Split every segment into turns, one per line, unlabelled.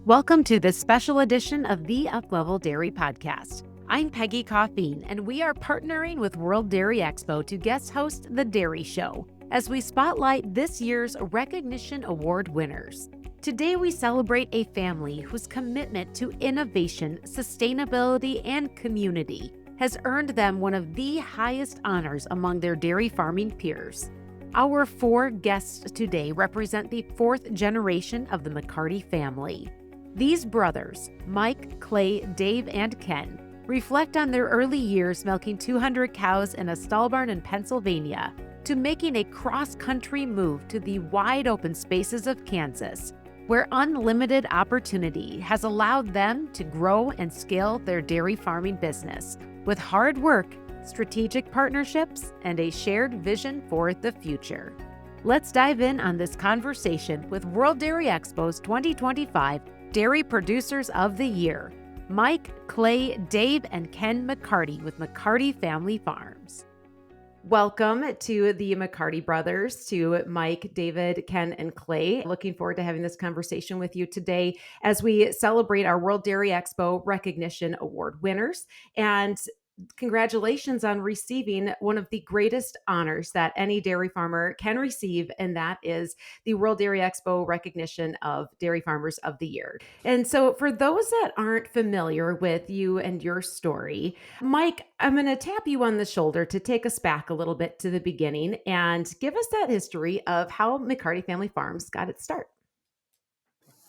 Welcome to this special edition of the Uplevel Dairy Podcast. I'm Peggy Coffeen, and we are partnering with World Dairy Expo to guest host The Dairy Show as we spotlight this year's Recognition Award winners. Today, we celebrate a family whose commitment to innovation, sustainability, and community has earned them one of the highest honors among their dairy farming peers. Our four guests today represent the fourth generation of the McCarty family. These brothers, Mike, Clay, Dave, and Ken, reflect on their early years milking 200 cows in a stall barn in Pennsylvania to making a cross-country move to the wide-open spaces of Kansas, where unlimited opportunity has allowed them to grow and scale their dairy farming business with hard work, strategic partnerships, and a shared vision for the future. Let's dive in on this conversation with World Dairy Expo's 2025 Dairy Producers of the Year, Mike, Clay, Dave, and Ken McCarty with McCarty Family Farms. Welcome to the McCarty Brothers, to Mike, David, Ken, and Clay. Looking forward to having this conversation with you today as we celebrate our World Dairy Expo Recognition Award winners. And congratulations on receiving one of the greatest honors that any dairy farmer can receive, and that is the World Dairy Expo recognition of Dairy Farmers of the Year. And so for those that aren't familiar with you and your story, Mike, I'm going to tap you on the shoulder to take us back a little bit to the beginning and give us that history of how McCarty Family Farms got its start.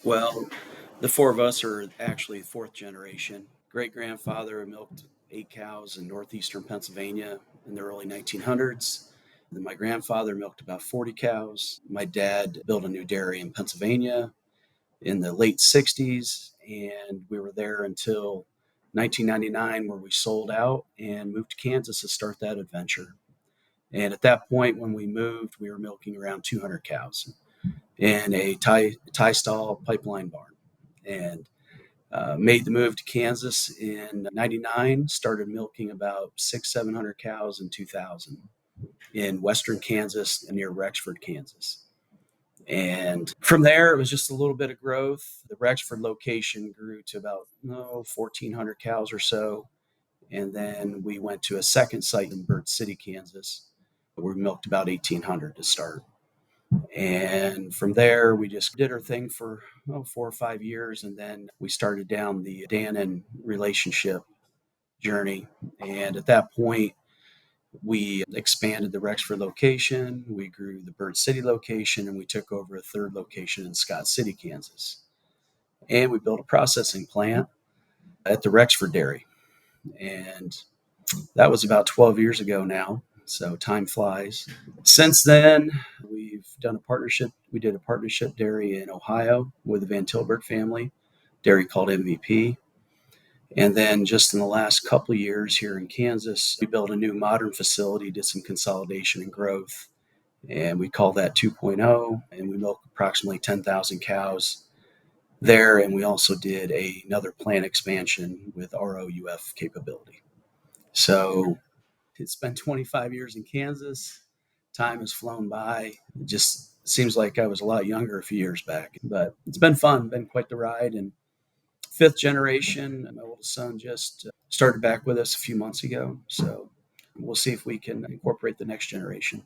Well, the four of us are actually fourth generation. Great-grandfather milked 8 cows in northeastern Pennsylvania in the early 1900s. Then my grandfather milked about 40 cows. My dad built a new dairy in Pennsylvania in the late 60s, and we were there until 1999, where we sold out and moved to Kansas to start that adventure. And at that point, when we moved, we were milking around 200 cows in a tie stall pipeline barn, and made the move to Kansas in 99, started milking about 700 cows in 2000 in western Kansas near Rexford, Kansas. And from there, it was just a little bit of growth. The Rexford location grew to about 1,400 cows or so. And then we went to a second site in Bird City, Kansas, where we milked about 1,800 to start. And from there, we just did our thing for 4 or 5 years. And then we started down the Danone relationship journey. And at that point, we expanded the Rexford location. We grew the Bird City location, and we took over a third location in Scott City, Kansas. And we built a processing plant at the Rexford Dairy. And that was about 12 years ago now. So time flies. Since then, we've done a partnership. We did a partnership dairy in Ohio with the Van Tilburg family, dairy called MVP. And then just in the last couple of years here in Kansas, we built a new modern facility, did some consolidation and growth. And we call that 2.0. And we milk approximately 10,000 cows there. And we also did another plant expansion with ROUF capability. So it's been 25 years in Kansas. Time has flown by. It just seems like I was a lot younger a few years back, but it's been fun, been quite the ride. And fifth generation, my oldest son just started back with us a few months ago. So we'll see if we can incorporate the next generation.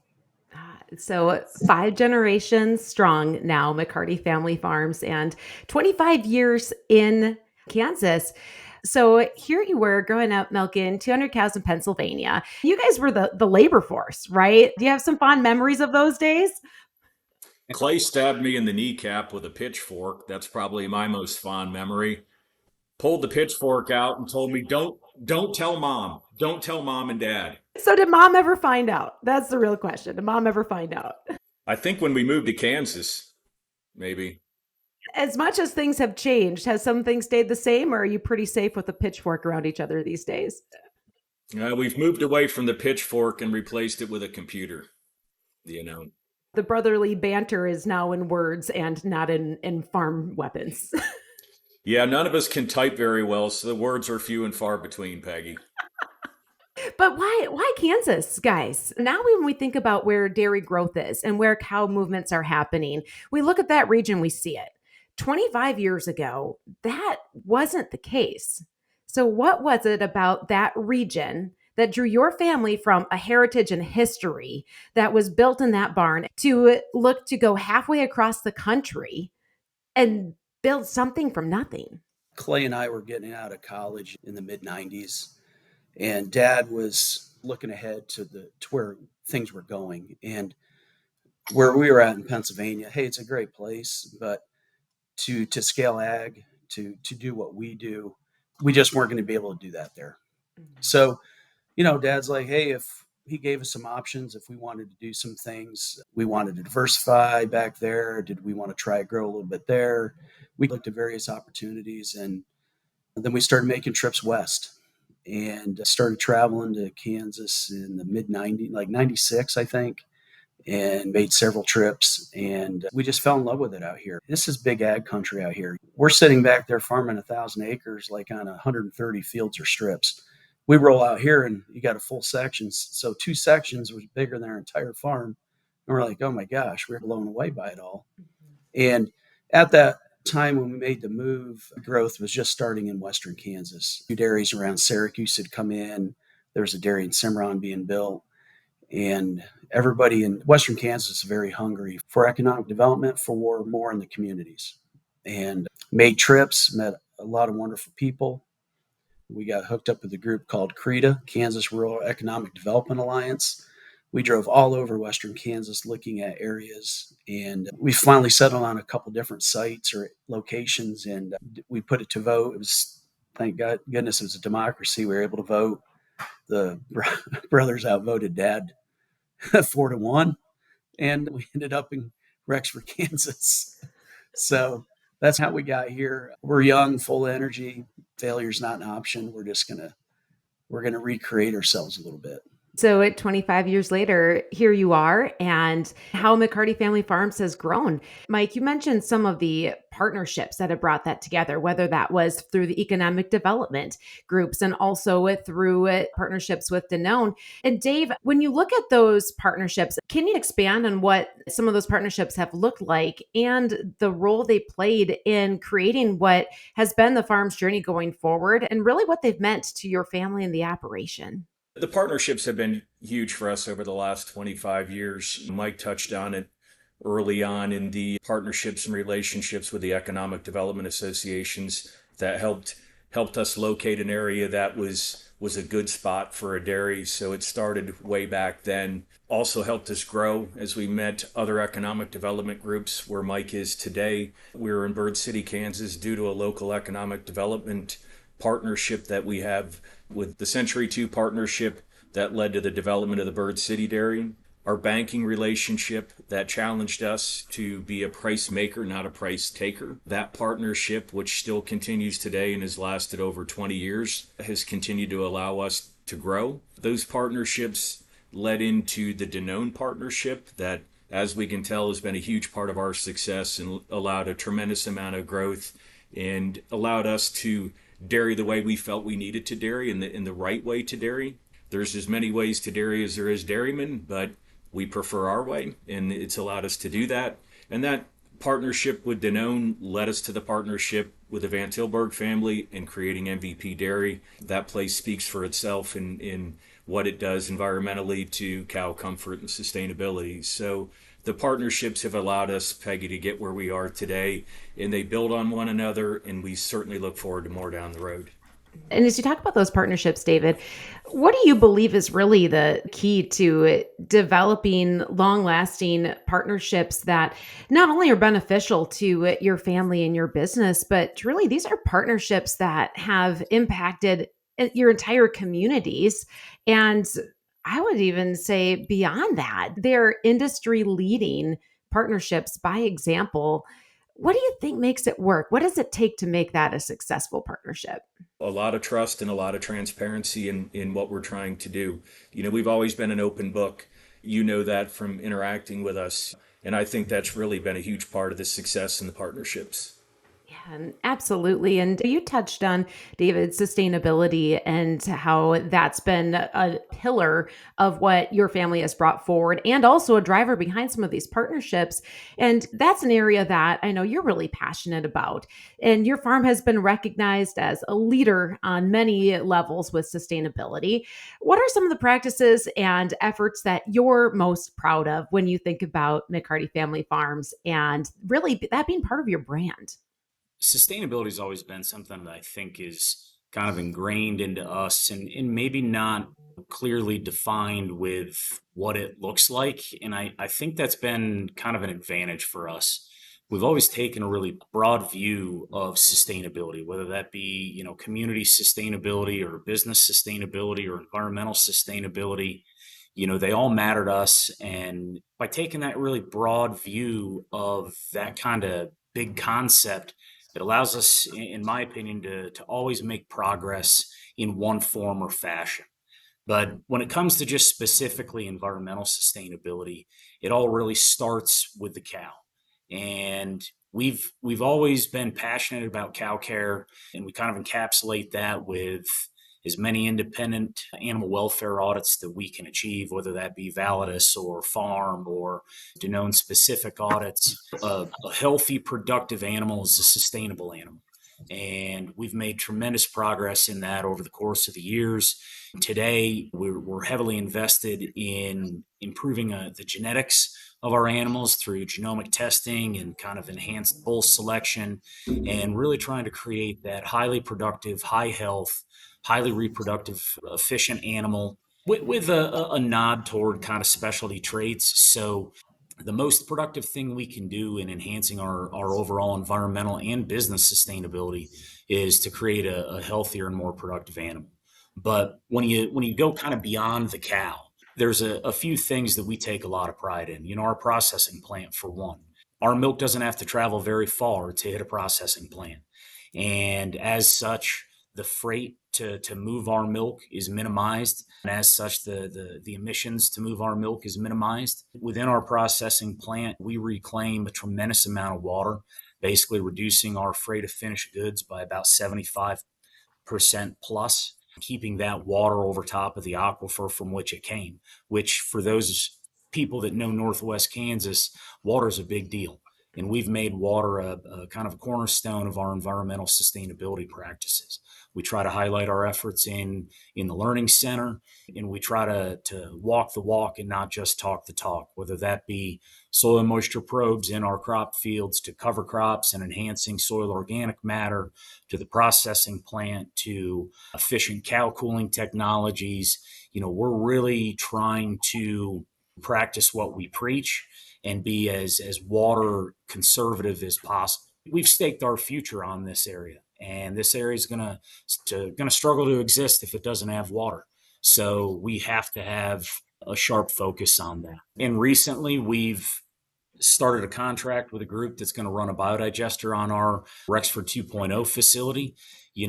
So 5 generations strong now, McCarty Family Farms, and 25 years in Kansas. So here you were growing up milking 200 cows in Pennsylvania. You guys were the labor force, right? Do you have some fond memories of those days?
Clay stabbed me in the kneecap with a pitchfork. That's probably my most fond memory. Pulled the pitchfork out and told me, "Don't tell mom. Don't tell mom and dad."
So did mom ever find out? That's the real question. Did mom ever find out?
I think when we moved to Kansas, maybe.
As much as things have changed, has some things stayed the same, or are you pretty safe with a pitchfork around each other these days?
We've moved away from the pitchfork and replaced it with a computer.
The brotherly banter is now in words and not in farm weapons.
Yeah, none of us can type very well, so the words are few and far between, Peggy.
But why Kansas, guys? Now when we think about where dairy growth is and where cow movements are happening, we look at that region, we see it. 25 years ago, that wasn't the case. So, what was it about that region that drew your family from a heritage and history that was built in that barn to look to go halfway across the country and build something from nothing?
Clay and I were getting out of college in the mid 90s, and Dad was looking ahead to where things were going. And where we were at in Pennsylvania, hey, it's a great place, but to scale ag, to do what we do, we just weren't going to be able to do that there. So, Dad's like, hey, if he gave us some options, if we wanted to do some things, we wanted to diversify back there. Did we want to try to grow a little bit there? We looked at various opportunities, and then we started making trips west and started traveling to Kansas in the mid 90s, like 96, I think, and made several trips. And we just fell in love with it out here. This is big ag country out here. We're sitting back there farming 1,000 acres, like on 130 fields or strips. We roll out here and you got a full section. So 2 sections was bigger than our entire farm. And we're like, oh my gosh, we're blown away by it all. And at that time when we made the move, growth was just starting in western Kansas. 2 dairies around Syracuse had come in. There was a dairy in Cimarron being built. And everybody in western Kansas is very hungry for economic development, for more in the communities. And made trips, met a lot of wonderful people. We got hooked up with a group called CREDA, Kansas Rural Economic Development Alliance. We drove all over western Kansas looking at areas, and we finally settled on a couple different sites or locations, and we put it to vote. It was, thank goodness, it was a democracy. We were able to vote. The brothers outvoted Dad 4-1, and we ended up in Rexford, Kansas. So that's how we got here. We're young, full of energy. Failure's not an option. We're gonna recreate ourselves a little bit.
So at 25 years later, here you are, and how McCarty Family Farms has grown. Mike, you mentioned some of the partnerships that have brought that together, whether that was through the economic development groups and also through partnerships with Danone. And Dave, when you look at those partnerships, can you expand on what some of those partnerships have looked like and the role they played in creating what has been the farm's journey going forward and really what they've meant to your family and the operation?
The partnerships have been huge for us over the last 25 years. Mike touched on it early on in the partnerships and relationships with the economic development associations that helped us locate an area that was a good spot for a dairy. So it started way back then. Also helped us grow as we met other economic development groups where Mike is today. We were in Bird City, Kansas due to a local economic development partnership that we have with the Century 2 partnership that led to the development of the Bird City Dairy. Our banking relationship that challenged us to be a price maker, not a price taker. That partnership, which still continues today and has lasted over 20 years, has continued to allow us to grow. Those partnerships led into the Danone partnership that, as we can tell, has been a huge part of our success and allowed a tremendous amount of growth and allowed us to dairy the way we felt we needed to dairy in the right way to dairy. There's as many ways to dairy as there is dairymen, but we prefer our way, and it's allowed us to do that. And that partnership with Danone led us to the partnership with the Van Tilburg family in creating MVP Dairy. That place speaks for itself in what it does environmentally to cow comfort and sustainability. So the partnerships have allowed us, Peggy, to get where we are today, and they build on one another, and we certainly look forward to more down the road.
And as you talk about those partnerships, David, what do you believe is really the key to developing long-lasting partnerships that not only are beneficial to your family and your business, but really these are partnerships that have impacted your entire communities? And I would even say beyond that, they're industry leading partnerships by example. What do you think makes it work? What does it take to make that a successful partnership?
A lot of trust and a lot of transparency in what we're trying to do. We've always been an open book. You know that from interacting with us. And I think that's really been a huge part of the success in the partnerships.
Yeah, absolutely. And you touched on, David, sustainability and how that's been a pillar of what your family has brought forward and also a driver behind some of these partnerships. And that's an area that I know you're really passionate about. And your farm has been recognized as a leader on many levels with sustainability. What are some of the practices and efforts that you're most proud of when you think about McCarty Family Farms and really that being part of your brand?
Sustainability has always been something that I think is kind of ingrained into us and maybe not clearly defined with what it looks like. And I think that's been kind of an advantage for us. We've always taken a really broad view of sustainability, whether that be, community sustainability or business sustainability or environmental sustainability. They all matter to us. And by taking that really broad view of that kind of big concept, it allows us, in my opinion, to always make progress in one form or fashion. But when it comes to just specifically environmental sustainability, it all really starts with the cow. And we've always been passionate about cow care, and we kind of encapsulate that with as many independent animal welfare audits that we can achieve, whether that be Validus or farm or Danone specific audits. A healthy, productive animal is a sustainable animal. And we've made tremendous progress in that over the course of the years. Today, we're heavily invested in improving the genetics of our animals through genomic testing and kind of enhanced bull selection, and really trying to create that highly productive, high health, highly reproductive, efficient animal with a nod toward kind of specialty traits. So the most productive thing we can do in enhancing our overall environmental and business sustainability is to create a healthier and more productive animal. But when you go kind of beyond the cow, there's a few things that we take a lot of pride in. Our processing plant, for one. Our milk doesn't have to travel very far to hit a processing plant. And as such, the freight to move our milk is minimized. And as such, the emissions to move our milk is minimized. Within our processing plant, we reclaim a tremendous amount of water, basically reducing our freight of finished goods by about 75% plus, keeping that water over top of the aquifer from which it came, which for those people that know Northwest Kansas, water is a big deal. And we've made water a kind of a cornerstone of our environmental sustainability practices. We try to highlight our efforts in the Learning Center, and we try to walk the walk and not just talk the talk, whether that be soil moisture probes in our crop fields to cover crops and enhancing soil organic matter, to the processing plant, to efficient cow cooling technologies. We're really trying to practice what we preach and be as water conservative as possible. We've staked our future on this area, and this area is gonna struggle to exist if it doesn't have water. So we have to have a sharp focus on that. And recently, we've started a contract with a group that's going to run a biodigester on our Rexford 2.0 facility.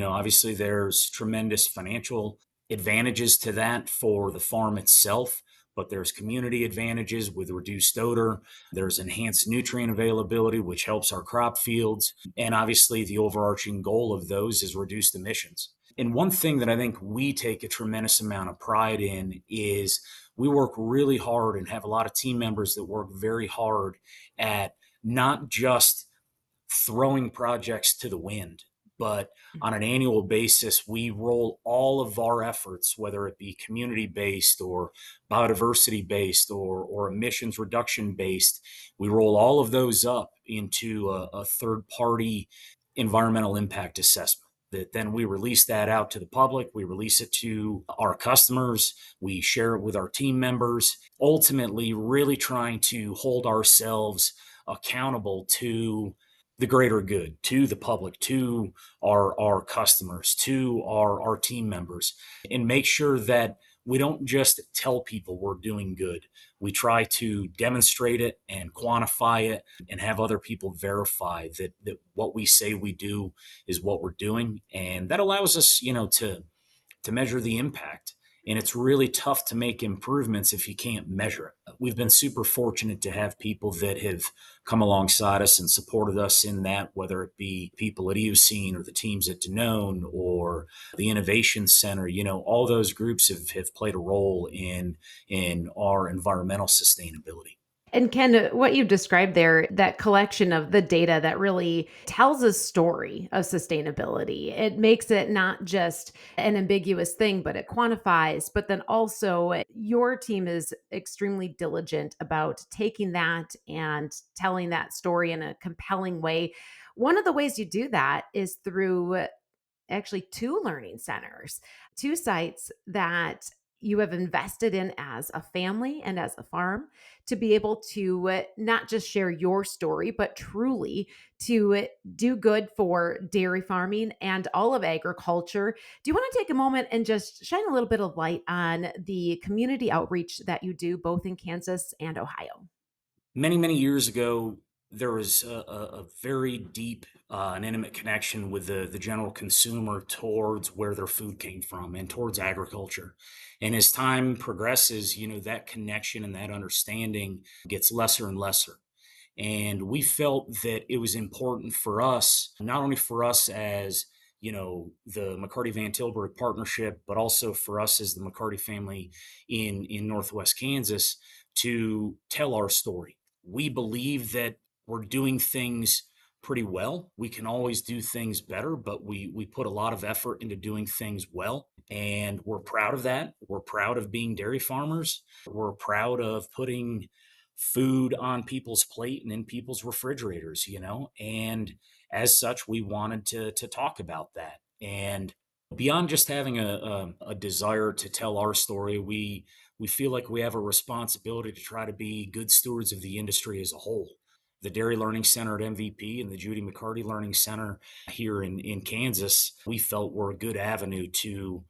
Obviously, there's tremendous financial advantages to that for the farm itself, but there's community advantages with reduced odor. There's enhanced nutrient availability, which helps our crop fields. And obviously, the overarching goal of those is reduced emissions. And one thing that I think we take a tremendous amount of pride in is we work really hard and have a lot of team members that work very hard at not just throwing projects to the wind, but on an annual basis, we roll all of our efforts, whether it be community based or biodiversity based or emissions reduction based, we roll all of those up into a third party environmental impact assessment. That then we release that out to the public, we release it to our customers, we share it with our team members, ultimately, really trying to hold ourselves accountable to the greater good, to the public, to our customers, to our team members, and make sure that we don't just tell people we're doing good. We try to demonstrate it and quantify it and have other people verify that what we say we do is what we're doing. And that allows us, to measure the impact. And it's really tough to make improvements if you can't measure it. we've been super fortunate to have people that have come alongside us and supported us in that, whether it be people at Eocene or the teams at Danone or the Innovation Center. All those groups have played a role in our environmental sustainability.
And Ken, what you described there, that collection of the data that really tells a story of sustainability, it makes it not just an ambiguous thing, but it quantifies. But then also, your team is extremely diligent about taking that and telling that story in a compelling way. One of the ways you do that is through actually two learning centers, two sites that you have invested in as a family and as a farm to be able to not just share your story, but truly to do good for dairy farming and all of agriculture. Do you want to take a moment and just shine a little bit of light on the community outreach that you do both in Kansas and Ohio?
Many, many years ago, there was a very deep and intimate connection with the general consumer towards where their food came from and towards agriculture. And as time progresses, that connection and that understanding gets lesser and lesser. And we felt that it was important for us, not only for us as the McCarty Van Tilburg partnership, but also for us as the McCarty family in Northwest Kansas, to tell our story. We believe that we're doing things pretty well. We can always do things better, but we put a lot of effort into doing things well. And we're proud of that. We're proud of being dairy farmers. We're proud of putting food on people's plate and in people's refrigerators, and as such, we wanted to talk about that. And beyond just having a desire to tell our story, we feel like we have a responsibility to try to be good stewards of the industry as a whole. The Dairy Learning Center at MVP and the Judy McCarty Learning Center here in Kansas, we felt were a good avenue to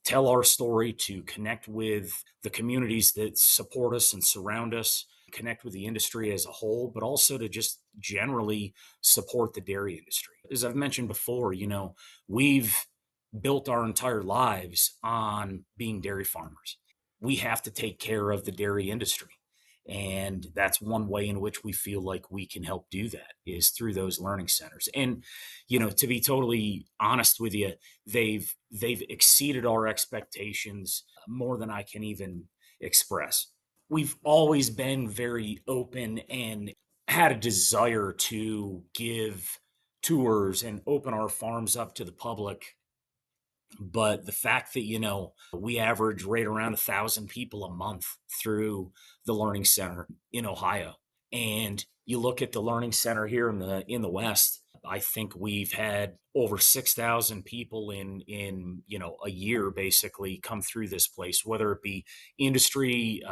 tell our story, to connect with the communities that support us and surround us, connect with the industry as a whole, but also to just generally support the dairy industry. As I've mentioned before, we've built our entire lives on being dairy farmers. We have to take care of the dairy industry. And that's one way in which we feel like we can help do that, is through those learning centers. And, to be totally honest with you, they've exceeded our expectations more than I can even express. We've always been very open and had a desire to give tours and open our farms up to the public. But the fact that, we average right around 1,000 people a month through the Learning Center in Ohio, and you look at the Learning Center here in the West, I think we've had over 6,000 people in a year basically come through this place, whether it be industry,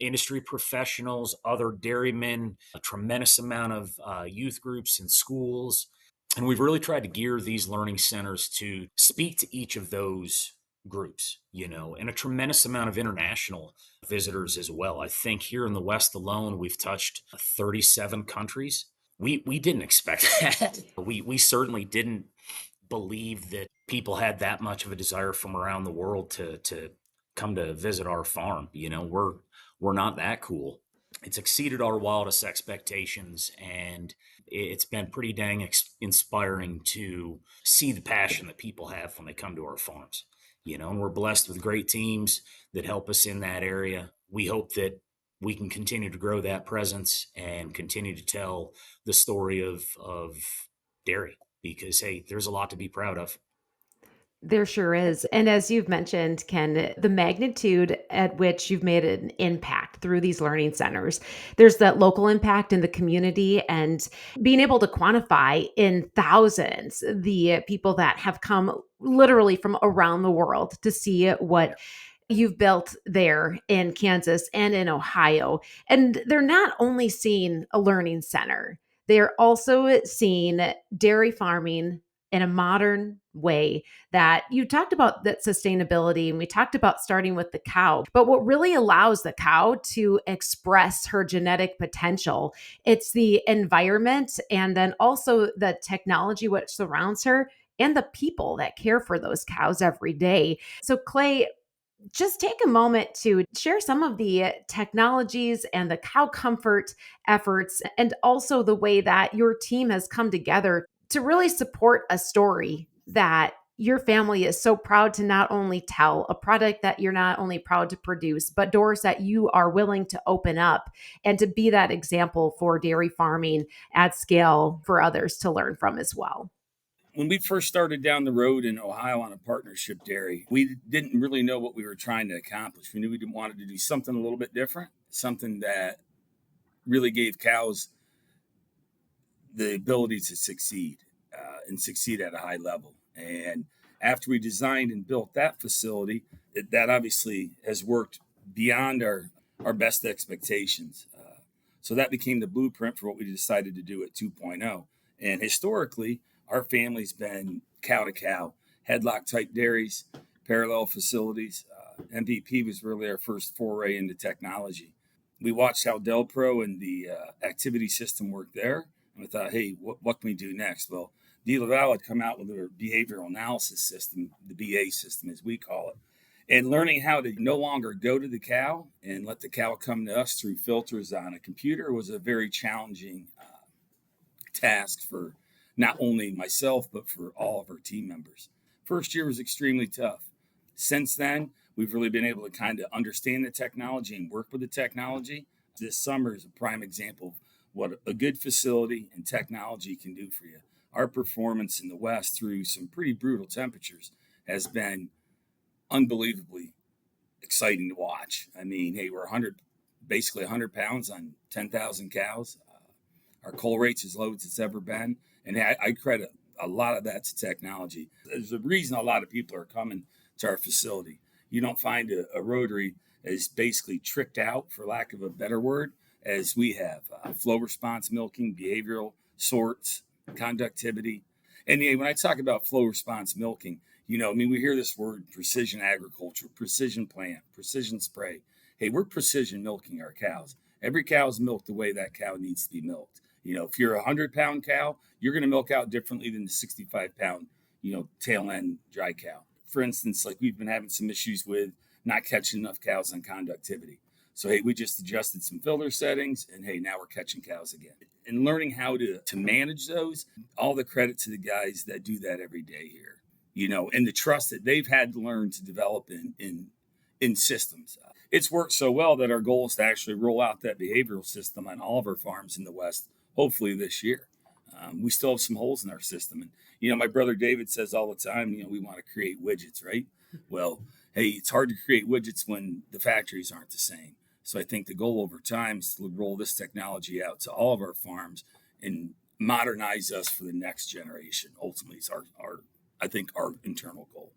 industry professionals, other dairymen, a tremendous amount of youth groups and schools. And we've really tried to gear these learning centers to speak to each of those groups, and a tremendous amount of international visitors as well. I think here in the West alone, we've touched 37 countries. We didn't expect that. We certainly didn't believe that people had that much of a desire from around the world to come to visit our farm. We're not that cool. It's exceeded our wildest expectations, and it's been pretty dang inspiring to see the passion that people have when they come to our farms. And we're blessed with great teams that help us in that area. We hope that we can continue to grow that presence and continue to tell the story of dairy, because, hey, there's a lot to be proud of.
There sure is. And as you've mentioned, Ken, the magnitude at which you've made an impact through these learning centers, there's that local impact in the community, and being able to quantify in thousands the people that have come literally from around the world to see what you've built there in Kansas and in Ohio. And they're not only seeing a learning center, they're also seeing dairy farming in a modern way. That you talked about, that sustainability, and we talked about starting with the cow. But what really allows the cow to express her genetic potential, it's the environment, and then also the technology which surrounds her, and the people that care for those cows every day. So Clay, just take a moment to share some of the technologies and the cow comfort efforts, and also the way that your team has come together to really support a story that your family is so proud to not only tell, a product that you're not only proud to produce, but doors that you are willing to open up and to be that example for dairy farming at scale for others to learn from as well.
When we first started down the road in Ohio on a partnership dairy, we didn't really know what we were trying to accomplish. We knew we wanted to do something a little bit different, something that really gave cows the ability to succeed and succeed at a high level. And after we designed and built that facility, that obviously has worked beyond our best expectations. So that became the blueprint for what we decided to do at 2.0. And historically, our family's been cow to cow, headlock type dairies, parallel facilities. MVP was really our first foray into technology. We watched how Delpro and the activity system worked there. And we thought, hey, what can we do next? Well, Uplevel had come out with their behavioral analysis system, the BA system as we call it. And learning how to no longer go to the cow and let the cow come to us through filters on a computer was a very challenging task for not only myself, but for all of our team members. First year was extremely tough. Since then, we've really been able to kind of understand the technology and work with the technology. This summer is a prime example of what a good facility and technology can do for you. Our performance in the West through some pretty brutal temperatures has been unbelievably exciting to watch. I mean, hey, we're basically 100 pounds on 10,000 cows. Our cull rate's as low as it's ever been. And I credit a lot of that to technology. There's a reason a lot of people are coming to our facility. You don't find a rotary as basically tricked out, for lack of a better word, as we have. Flow response milking, behavioral sorts, conductivity. And when I talk about flow response milking, we hear this word precision agriculture, precision plant, precision spray. Hey, we're precision milking our cows. Every cow is milked the way that cow needs to be milked. If you're a 100-pound cow, you're going to milk out differently than the 65-pound, tail end dry cow. For instance, like we've been having some issues with not catching enough cows on conductivity. So, hey, we just adjusted some filter settings and hey, now we're catching cows again. And learning how to manage those, all the credit to the guys that do that every day here, and the trust that they've had to learn to develop in systems. It's worked so well that our goal is to actually roll out that behavioral system on all of our farms in the West, hopefully this year. We still have some holes in our system. And, my brother David says all the time, we want to create widgets, right? Well, hey, it's hard to create widgets when the factories aren't the same. So I think the goal over time is to roll this technology out to all of our farms and modernize us for the next generation. Ultimately, it's our internal goal.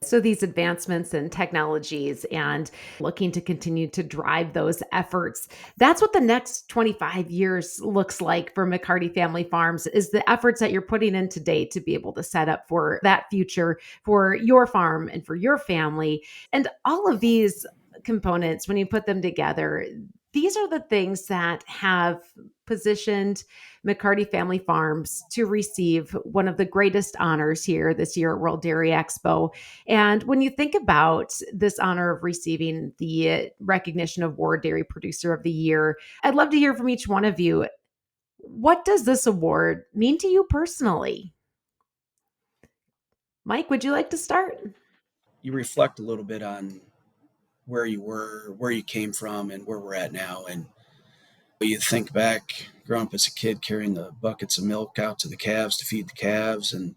So these advancements in technologies and looking to continue to drive those efforts, that's what the next 25 years looks like for McCarty Family Farms, is the efforts that you're putting in today to be able to set up for that future for your farm and for your family. And all of these components, when you put them together, these are the things that have positioned McCarty Family Farms to receive one of the greatest honors here this year at World Dairy Expo. And when you think about this honor of receiving the recognition of World Dairy Producer of the Year, I'd love to hear from each one of you. What does this award mean to you personally? Mike, would you like to start?
You reflect a little bit on where you were, where you came from, and where we're at now. And you think back growing up as a kid, carrying the buckets of milk out to the calves to feed the calves. And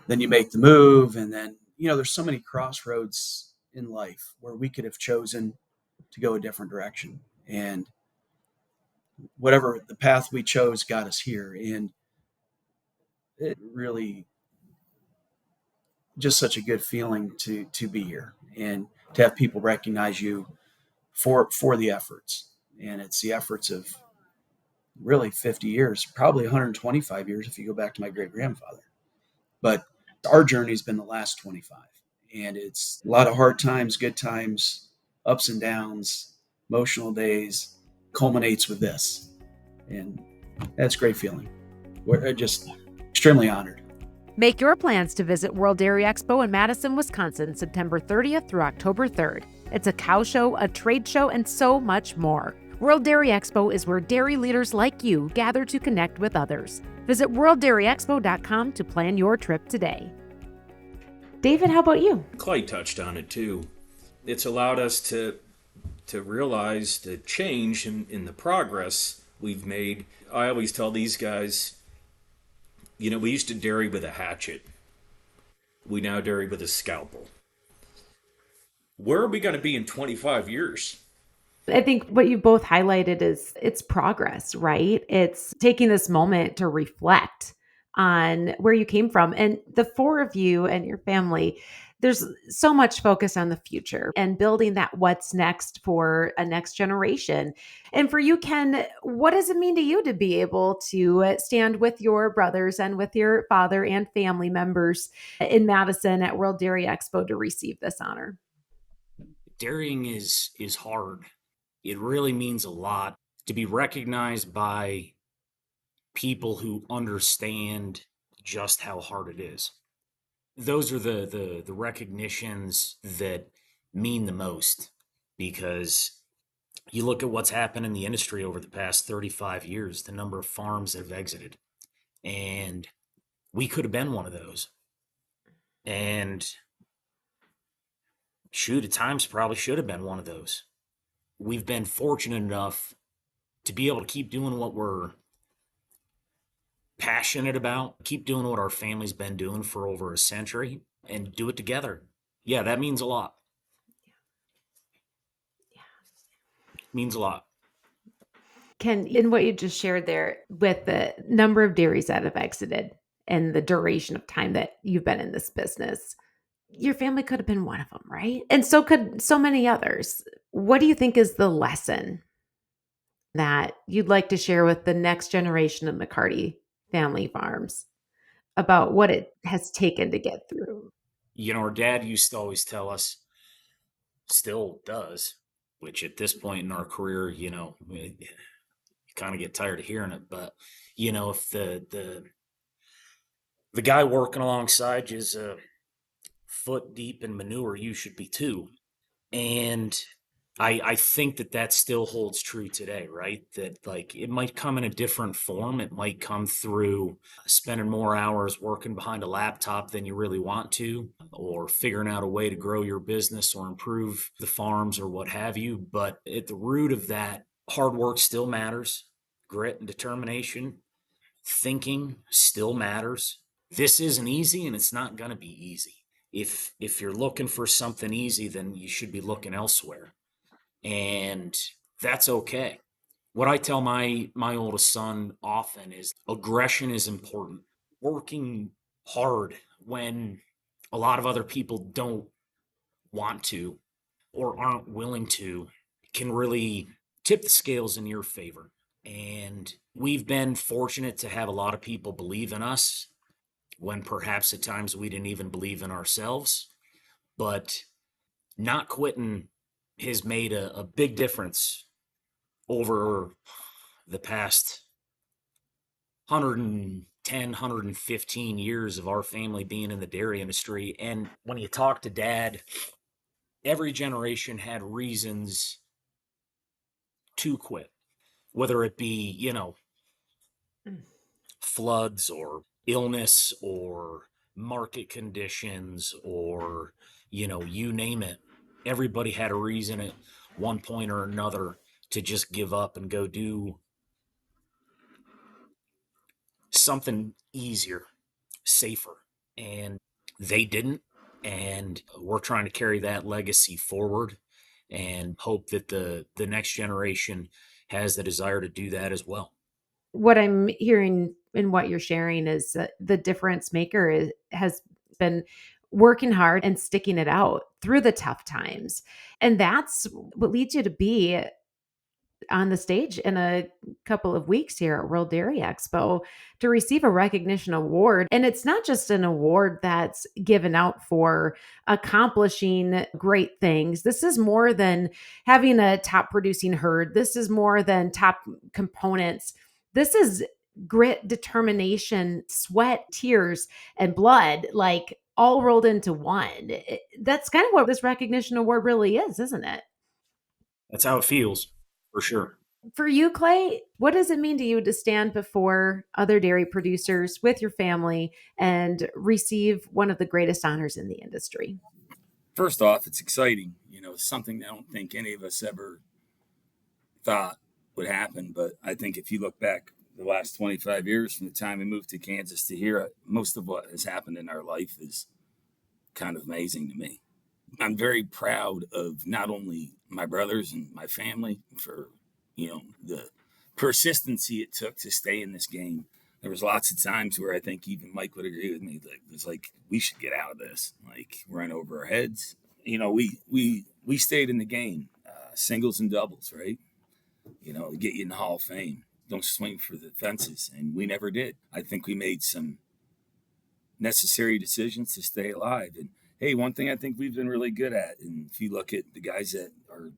then you make the move. And then, there's so many crossroads in life where we could have chosen to go a different direction. And whatever the path we chose got us here. And it really just such a good feeling to be here and to have people recognize you for the efforts. And it's the efforts of really 50 years, probably 125 years if you go back to my great grandfather. But our journey has been the last 25. And it's a lot of hard times, good times, ups and downs, emotional days, culminates with this. And that's a great feeling. We're just extremely honored.
Make your plans to visit World Dairy Expo in Madison, Wisconsin, September 30th through October 3rd. It's a cow show, a trade show, and so much more. World Dairy Expo is where dairy leaders like you gather to connect with others. Visit worlddairyexpo.com to plan your trip today. David, how about you?
Clay touched on it too. It's allowed us to realize the change in the progress we've made. I always tell these guys, we used to dairy with a hatchet. We now dairy with a scalpel. Where are we going to be in 25 years?
I think what you both highlighted is it's progress, right? It's taking this moment to reflect on where you came from. And the four of you and your family, there's so much focus on the future and building that what's next for a next generation. And for you, Ken, what does it mean to you to be able to stand with your brothers and with your father and family members in Madison at World Dairy Expo to receive this honor?
Dairying is hard. It really means a lot to be recognized by people who understand just how hard it is. Those are the recognitions that mean the most, because you look at what's happened in the industry over the past 35 years, the number of farms that have exited, and we could have been one of those. And shoot, at times probably should have been one of those. We've been fortunate enough to be able to keep doing what we're passionate about, keep doing what our family's been doing for over a century, and do it together. Yeah, that means a lot. Means a lot.
Ken, in what you just shared there with the number of dairies that have exited and the duration of time that you've been in this business, your family could have been one of them, right? And so could so many others. What do you think is the lesson that you'd like to share with the next generation of McCarty family farms about what it has taken to get through?
Our dad used to always tell us, still does, which at this point in our career, you kind of get tired of hearing it, but if the guy working alongside you is a foot deep in manure, you should be too. And I think that still holds true today, right? That it might come in a different form. It might come through spending more hours working behind a laptop than you really want to, or figuring out a way to grow your business or improve the farms or what have you. But at the root of that, hard work still matters. Grit and determination, thinking still matters. This isn't easy, and it's not going to be easy. If you're looking for something easy, then you should be looking elsewhere. And that's okay. What I tell my oldest son often is aggression is important. Working hard when a lot of other people don't want to or aren't willing to can really tip the scales in your favor. And we've been fortunate to have a lot of people believe in us when perhaps at times we didn't even believe in ourselves. But not quitting has made a big difference over the past 110, 115 years of our family being in the dairy industry. And when you talk to Dad, every generation had reasons to quit, whether it be, floods or illness or market conditions or, you name it. Everybody had a reason at one point or another to just give up and go do something easier, safer. And they didn't. And we're trying to carry that legacy forward and hope that the next generation has the desire to do that as well.
What I'm hearing in what you're sharing is that the difference maker has been working hard and sticking it out through the tough times. And that's what leads you to be on the stage in a couple of weeks here at World Dairy Expo to receive a recognition award. And it's not just an award that's given out for accomplishing great things. This is more than having a top producing herd. This is more than top components. This is grit, determination, sweat, tears, and blood, like all rolled into one. That's kind of what this recognition award really is, isn't it?
That's how it feels, for sure.
For you, Clay, what does it mean to you to stand before other dairy producers with your family and receive one of the greatest honors in the industry?
First off, it's exciting. It's something I don't think any of us ever thought would happen. But I think if you look back the last 25 years from the time we moved to Kansas to here, most of what has happened in our life is kind of amazing to me. I'm very proud of not only my brothers and my family for, the persistency it took to stay in this game. There was lots of times where I think even Mike would agree with me. Like, it was like, we should get out of this. Like, we're in over our heads. We stayed in the game, singles and doubles, right? To get you in the Hall of Fame. Don't swing for the fences. And we never did. I think we made some necessary decisions to stay alive. And hey, one thing I think we've been really good at, and if you look at the guys that are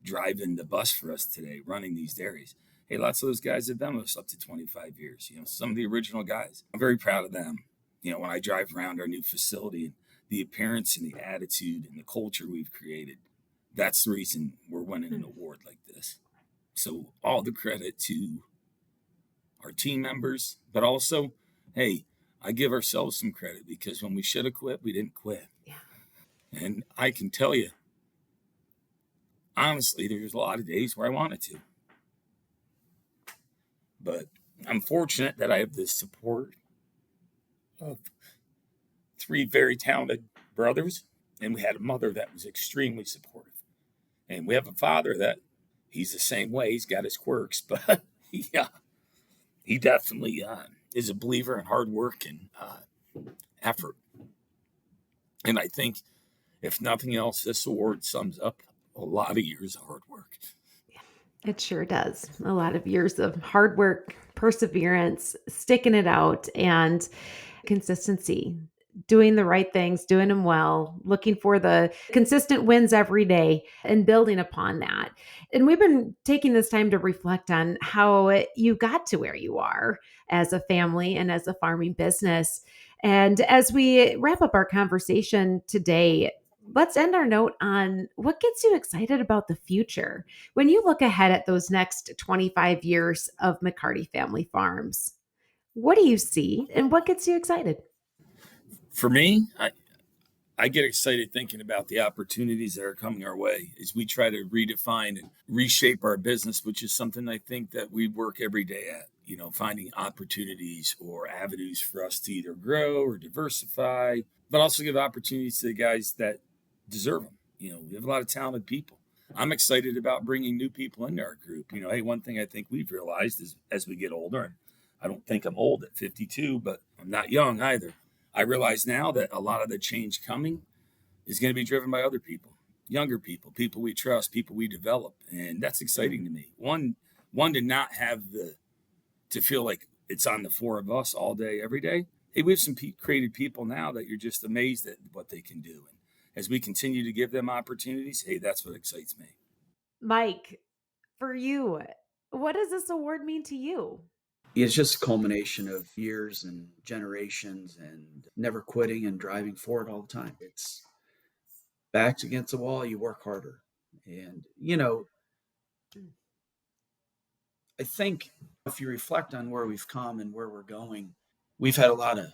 driving the bus for us today, running these dairies, hey, lots of those guys have been with us up to 25 years. Some of the original guys. I'm very proud of them. When I drive around our new facility and the appearance and the attitude and the culture we've created, that's the reason we're winning an award like this. So all the credit to our team members, but also, hey, I give ourselves some credit because when we should have quit, we didn't quit.
Yeah.
And I can tell you, honestly, there's a lot of days where I wanted to. But I'm fortunate that I have the support of 3 very talented brothers, and we had a mother that was extremely supportive. And we have a father that he's the same way. He's got his quirks, but yeah, he definitely is a believer in hard work and effort. And I think, if nothing else, this award sums up a lot of years of hard work.
It sure does. A lot of years of hard work, perseverance, sticking it out, and consistency, doing the right things, doing them well, looking for the consistent wins every day and building upon that. And we've been taking this time to reflect on how you got to where you are as a family and as a farming business. And as we wrap up our conversation today, let's end our note on what gets you excited about the future. When you look ahead at those next 25 years of McCarty Family Farms, what do you see and what gets you excited?
For me, I get excited thinking about the opportunities that are coming our way as we try to redefine and reshape our business, which is something I think that we work every day at, finding opportunities or avenues for us to either grow or diversify, but also give opportunities to the guys that deserve them. We have a lot of talented people. I'm excited about bringing new people into our group. Hey, one thing I think we've realized is as we get older, and I don't think I'm old at 52, but I'm not young either. I realize now that a lot of the change coming is going to be driven by other people, younger people we trust, people we develop. And that's exciting to me. One, to not have to feel like it's on the 4 of us all day, every day. Hey, we have some creative people now that you're just amazed at what they can do. And as we continue to give them opportunities, hey, that's what excites me.
Mike, for you, what does this award mean to you?
It's just a culmination of years and generations and never quitting and driving forward all the time. It's backs against the wall, you work harder. And, I think if you reflect on where we've come and where we're going, we've had a lot of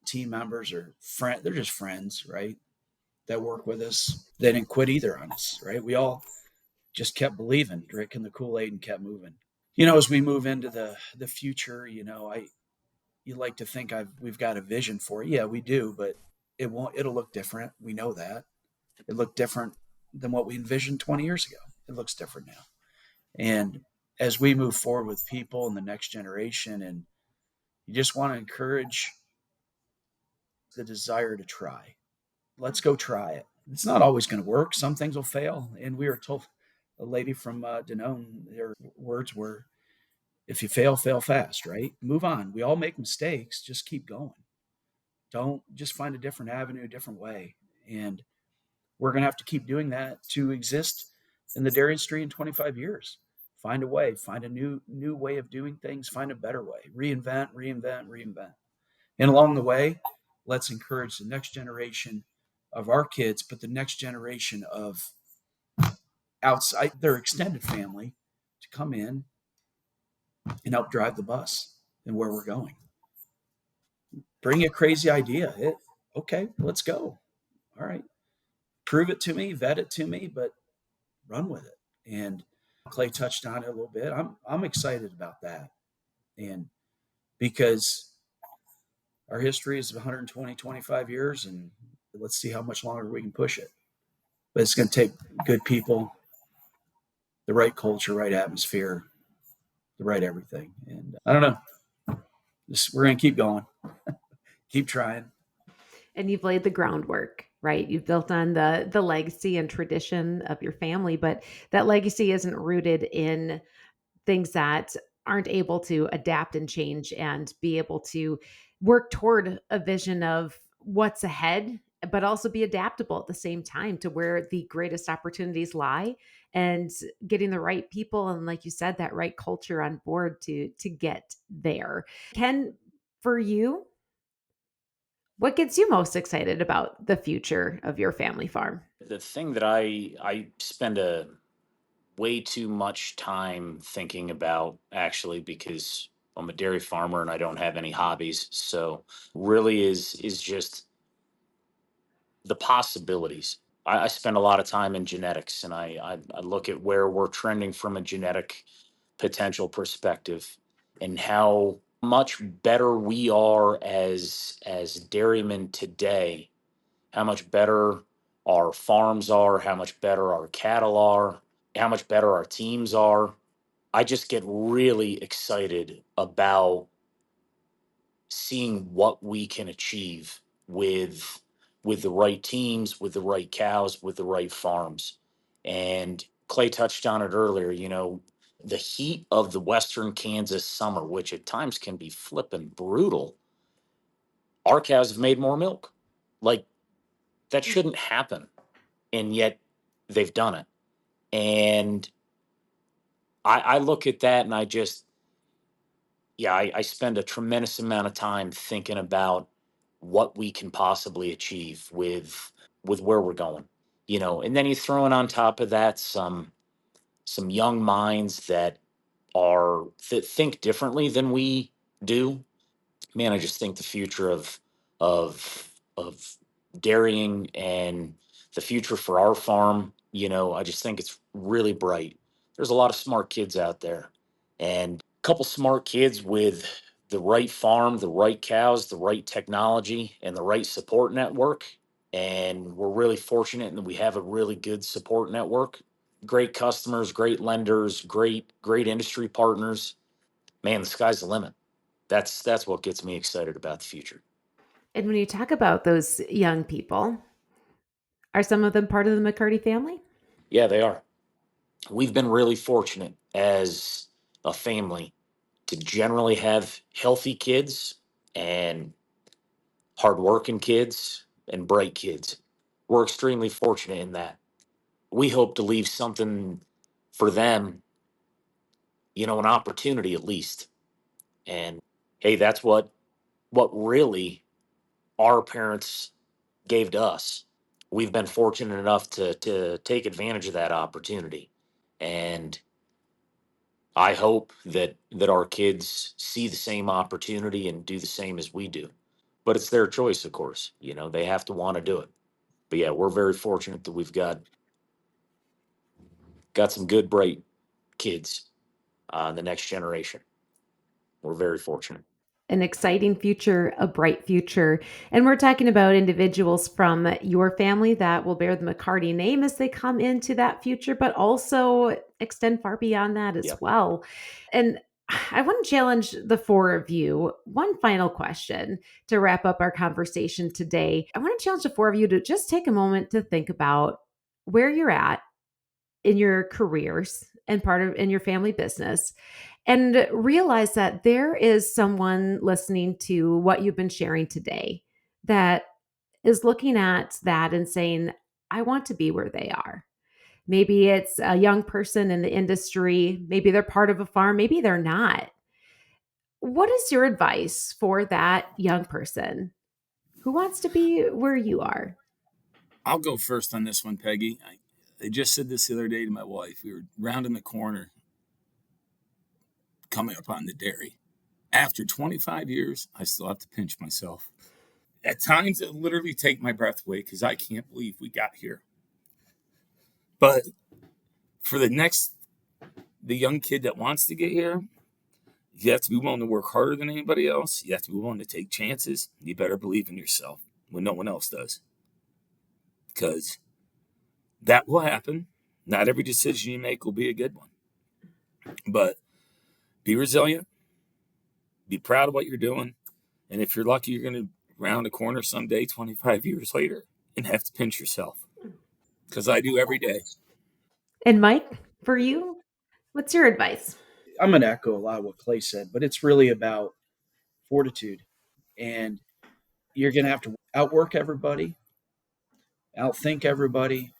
team members or friends, they're just friends, right? That work with us. They didn't quit either on us, right? We all just kept believing, drinking the Kool-Aid and kept moving. As we move into the future, you like to think we've got a vision for it. Yeah, we do, but it'll look different. We know that. It looked different than what we envisioned 20 years ago. It looks different now. And as we move forward with people and the next generation, and you just want to encourage the desire to try. Let's go try it. It's not always going to work. Some things will fail. And we were told, a lady from Danone, their words were, if you fail, fail fast, right? Move on. We all make mistakes. Just keep going. Don't just find a different avenue, a different way. And we're going to have to keep doing that to exist in the dairy industry in 25 years. find a way, find a new way of doing things, find a better way, reinvent, and along the way, let's encourage the next generation of our kids, but the next generation of outside their extended family to come in and help drive the bus and where we're going. Bring a crazy idea. Okay, let's go. All right. Prove it to me, vet it to me, but run with it. And Clay touched on it a little bit. I'm excited about that. And because our history is 120, 25 years, and let's see how much longer we can push it. But it's going to take good people, the right culture, right atmosphere, the right everything. And I don't know. We're going to keep going, keep trying.
And you've laid the groundwork, right? You've built on the legacy and tradition of your family, but that legacy isn't rooted in things that aren't able to adapt and change and be able to work toward a vision of what's ahead, but also be adaptable at the same time to where the greatest opportunities lie, and getting the right people and, like you said, that right culture on board to get there. Ken, for you, what gets you most excited about the future of your family farm?
The thing that I spend a way too much time thinking about, actually, because I'm a dairy farmer and I don't have any hobbies. So really is just the possibilities. I spend a lot of time in genetics, and I look at where we're trending from a genetic potential perspective, and how much better we are as dairymen today, how much better our farms are, how much better our cattle are, how much better our teams are. I just get really excited about seeing what we can achieve with the right teams, with the right cows, with the right farms. And Clay touched on it earlier, the heat of the western Kansas summer, which at times can be flippin' brutal. Our cows have made more milk. Like, that shouldn't happen. And yet they've done it. And I look at that and I spend a tremendous amount of time thinking about what we can possibly achieve with where we're going. And then you throw in on top of that some young minds that think differently than we do. Man, I just think the future of dairying and the future for our farm, I just think it's really bright. There's a lot of smart kids out there, and a couple smart kids with the right farm, the right cows, the right technology, and the right support network. And we're really fortunate that we have a really good support network. Great customers, great lenders, great industry partners. Man, the sky's the limit. That's what gets me excited about the future.
And when you talk about those young people, are some of them part of the McCarty family?
Yeah, they are. We've been really fortunate as a family to generally have healthy kids and hardworking kids and bright kids. We're extremely fortunate in that. We hope to leave something for them, an opportunity at least. And hey, that's what really our parents gave to us. We've been fortunate enough to take advantage of that opportunity. And I hope that our kids see the same opportunity and do the same as we do. But it's their choice, of course. They have to want to do it. But yeah, we're very fortunate that we've got some good, bright kids, the next generation. We're very fortunate.
An exciting future, a bright future. And we're talking about individuals from your family that will bear the McCarty name as they come into that future, but also extend far beyond that as
Yep.
well. And I want to challenge the four of you. One final question to wrap up our conversation today. I want to challenge the four of you to just take a moment to think about where you're at in your careers and part of in your family business, and realize that there is someone listening to what you've been sharing today that is looking at that and saying, I want to be where they are. Maybe it's a young person in the industry. Maybe they're part of a farm. Maybe they're not. What is your advice for that young person who wants to be where you are?
I'll go first on this one, Peggy. I just said this the other day to my wife. We were rounding the corner coming up on the dairy. After 25 years, I still have to pinch myself. At times, it literally take my breath away because I can't believe we got here. But for the young kid that wants to get here, you have to be willing to work harder than anybody else. You have to be willing to take chances. You better believe in yourself when no one else does. Because that will happen. Not every decision you make will be a good one. But be resilient. Be proud of what you're doing. And if you're lucky, you're going to round a corner someday, 25 years later, and have to pinch yourself. Because I do every day.
And Mike, for you, what's your advice?
I'm going to echo a lot of what Clay said, but it's really about fortitude. And you're going to have to outwork everybody, outthink everybody.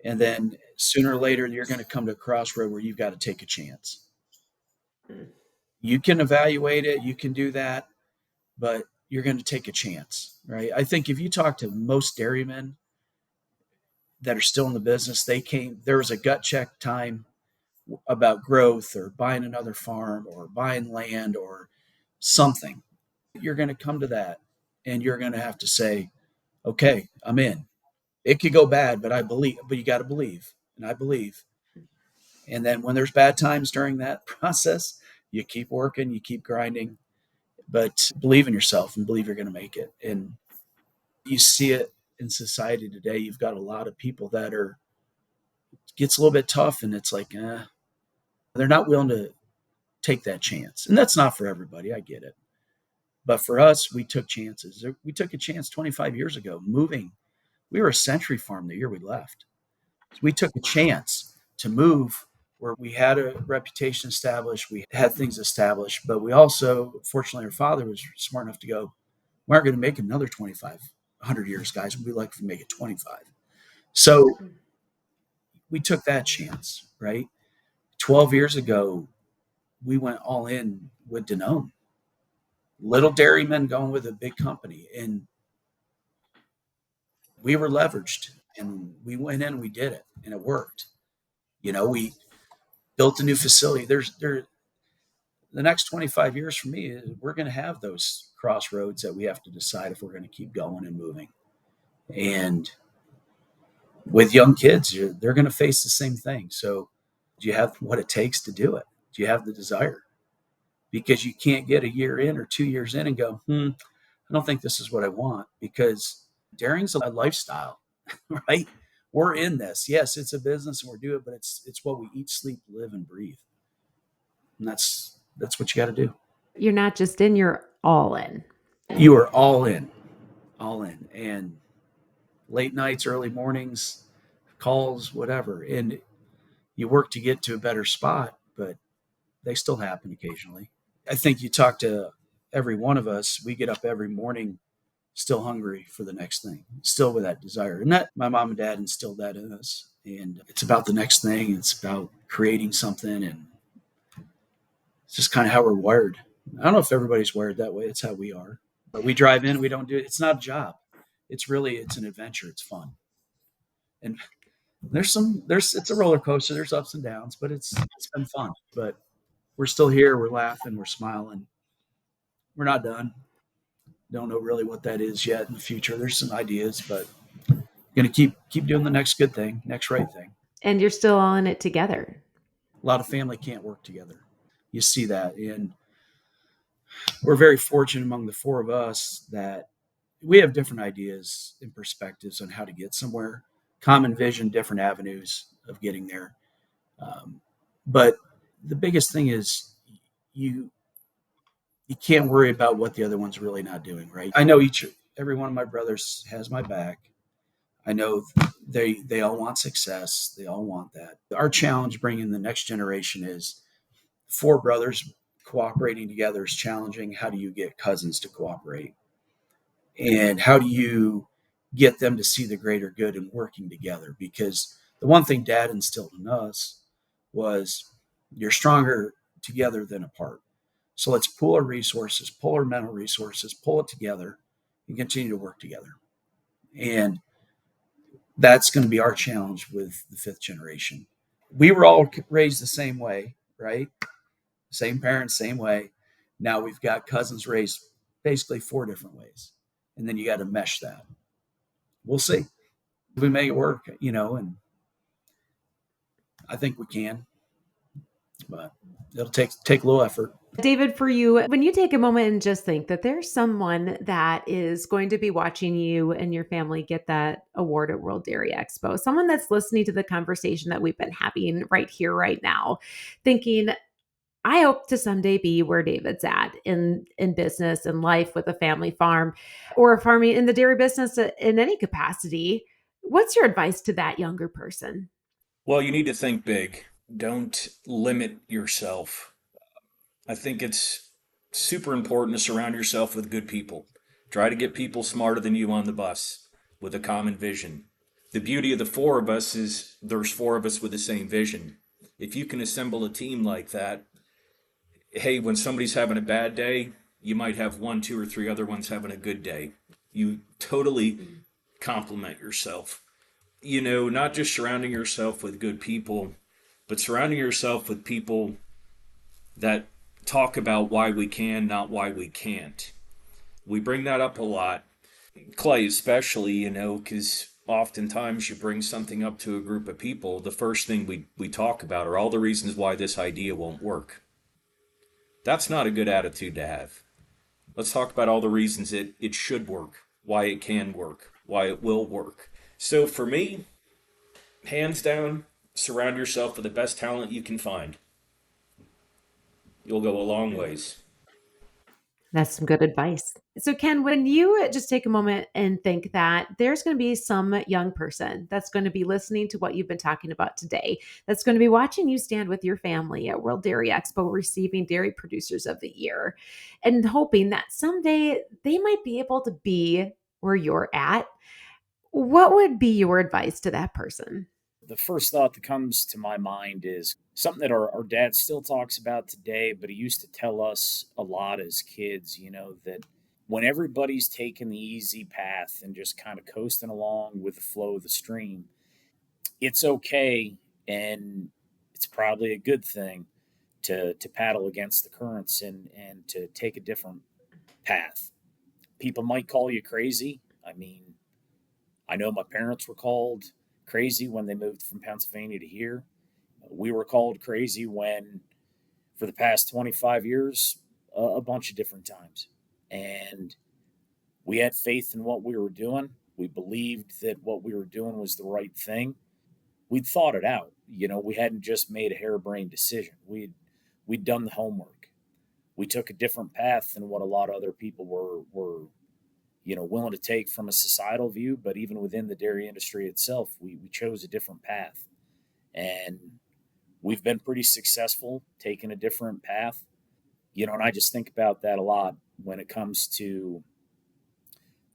And then sooner or later, you're going to come to a crossroad where you've got to take a chance. You can evaluate it, you can do that, but you're going to take a chance, right? I think if you talk to most dairymen that are still in the business, there was a gut check time about growth or buying another farm or buying land or something. You're going to come to that and you're going to have to say, okay, I'm in. It could go bad, but you got to believe. And I believe. And then when there's bad times during that process, you keep working, you keep grinding, but believe in yourself and believe you're going to make it. And you see it in society today. You've got a lot of people gets a little bit tough and it's like, they're not willing to take that chance. And that's not for everybody. I get it. But for us, we took chances. We took a chance 25 years ago moving. We were a century farm the year we left. So we took a chance to move where we had a reputation established. We had things established, but we also, fortunately, our father was smart enough to go, we aren't going to make another 100 years, guys. We'd like to make it 25. So we took that chance, right? 12 years ago, we went all in with Danone. Little dairymen going with a big company. And we were leveraged and we went in and we did it and it worked. We built a new facility. The next 25 years for me, we're going to have those crossroads that we have to decide if we're going to keep going and moving. And with young kids, they're going to face the same thing. So do you have what it takes to do it? Do you have the desire? Because you can't get a year in or 2 years in and go, I don't think this is what I want, because dairying's a lifestyle, right? We're in this. Yes, it's a business and we're doing it, but it's what we eat, sleep, live, and breathe. And that's what you got to do.
You're not just in, you're all in.
You are all in. And late nights, early mornings, calls, whatever. And you work to get to a better spot, but they still happen occasionally. I think you talk to every one of us, we get up every morning still hungry for the next thing, still with that desire. And that my mom and dad instilled that in us. And it's about the next thing. It's about creating something. And it's just kind of how we're wired. I don't know if everybody's wired that way. It's how we are. But we drive in, we don't do it. It's not a job. It's an adventure. It's fun. And it's a roller coaster. There's ups and downs, but it's been fun. But we're still here. We're laughing. We're smiling. We're not done. Don't know really what that is yet in the future. There's some ideas, but going to keep doing the next good thing, next right thing.
And you're still all in it together.
A lot of family can't work together. You see that. And we're very fortunate among the four of us that we have different ideas and perspectives on how to get somewhere, common vision, different avenues of getting there. But the biggest thing is you can't worry about what the other one's really not doing, right? I know every one of my brothers has my back. I know they all want success. They all want that. Our challenge bringing the next generation is four brothers cooperating together is challenging. How do you get cousins to cooperate? And how do you get them to see the greater good in working together? Because The one thing Dad instilled in us was you're stronger together than apart. So let's pool our resources, pull our mental resources, pull it together, and continue to work together. And that's going to be our challenge with the fifth generation. We were all raised the same way, right? Same parents, same way. Now we've got cousins raised basically 4 different ways. And then you got to mesh that. We'll see. We make it work, and I think we can, but it'll take a little effort.
David, for you, when you take a moment and just think that there's someone that is going to be watching you and your family get that award at World Dairy Expo, someone that's listening to the conversation that we've been having right here, right now, thinking, I hope to someday be where David's at in business and life with a family farm or farming in the dairy business in any capacity. What's your advice to that younger person?
Well, you need to think big. Don't limit yourself. I think it's super important to surround yourself with good people. Try to get people smarter than you on the bus with a common vision. The beauty of the 4 of us is there's 4 of us with the same vision. If you can assemble a team like that, hey, when somebody's having a bad day, you might have 1, 2, or 3 other ones having a good day. You totally complement yourself. Not just surrounding yourself with good people, but surrounding yourself with people that talk about why we can, not why we can't. We bring that up a lot. Clay especially, because oftentimes you bring something up to a group of people, the first thing we talk about are all the reasons why this idea won't work. That's not a good attitude to have. Let's talk about all the reasons it should work, why it can work, why it will work. So for me, hands down, surround yourself with the best talent you can find. You'll go a long ways.
That's some good advice. So, Ken, when you just take a moment and think that there's going to be some young person that's going to be listening to what you've been talking about today, that's going to be watching you stand with your family at World Dairy Expo receiving Dairy Producers of the Year and hoping that someday they might be able to be where you're at, what would be your advice to that person?
The first thought that comes to my mind is something that our dad still talks about today, but he used to tell us a lot as kids, that when everybody's taking the easy path and just kind of coasting along with the flow of the stream, it's okay and it's probably a good thing to paddle against the currents and to take a different path. People might call you crazy. I mean, I know my parents were called crazy when they moved from Pennsylvania to here. We were called crazy when, for the past 25 years, a bunch of different times. And we had faith in what we were doing. We believed that what we were doing was the right thing. We'd thought it out. We hadn't just made a harebrained decision. We'd done the homework. We took a different path than what a lot of other people were willing to take from a societal view, but even within the dairy industry itself, we chose a different path. And we've been pretty successful taking a different path. And I just think about that a lot when it comes to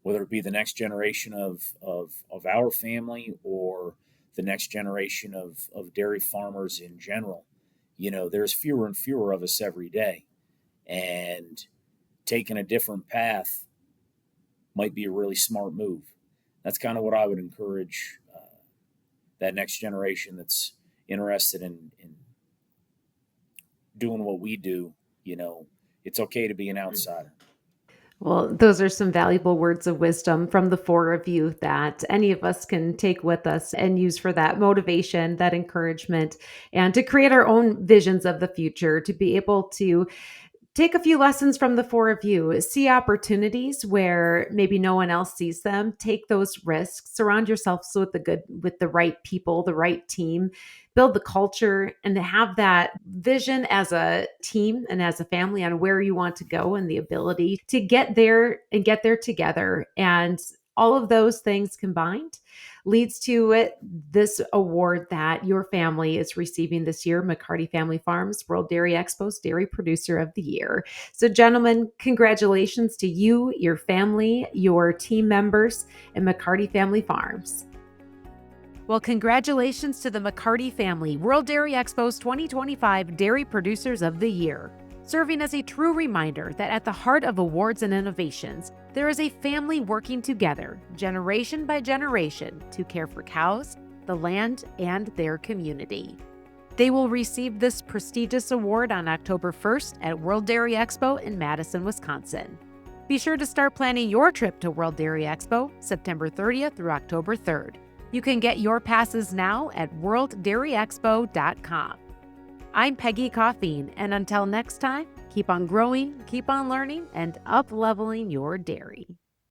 whether it be the next generation of our family or the next generation of dairy farmers in general. There's fewer and fewer of us every day. And taking a different path might be a really smart move. That's kind of what I would encourage that next generation that's interested in doing what we do. It's okay to be an outsider.
Well, those are some valuable words of wisdom from the 4 of you that any of us can take with us and use for that motivation, that encouragement, and to create our own visions of the future, to be able to take a few lessons from the 4 of you, see opportunities where maybe no one else sees them, take those risks, surround yourself with the right people, the right team, build the culture, and to have that vision as a team and as a family on where you want to go and the ability to get there and get there together. And all of those things combined leads to this award that your family is receiving this year, McCarty Family Farms World Dairy Expo's Dairy Producer of the Year. So gentlemen, congratulations to you, your family, your team members, and McCarty Family Farms. Well, congratulations to the McCarty family, World Dairy Expo's 2025 Dairy Producers of the Year, serving as a true reminder that at the heart of awards and innovations, there is a family working together, generation by generation, to care for cows, the land, and their community. They will receive this prestigious award on October 1st at World Dairy Expo in Madison, Wisconsin. Be sure to start planning your trip to World Dairy Expo September 30th through October 3rd. You can get your passes now at worlddairyexpo.com. I'm Peggy Coffeen, and until next time, keep on growing, keep on learning, and up-leveling your dairy.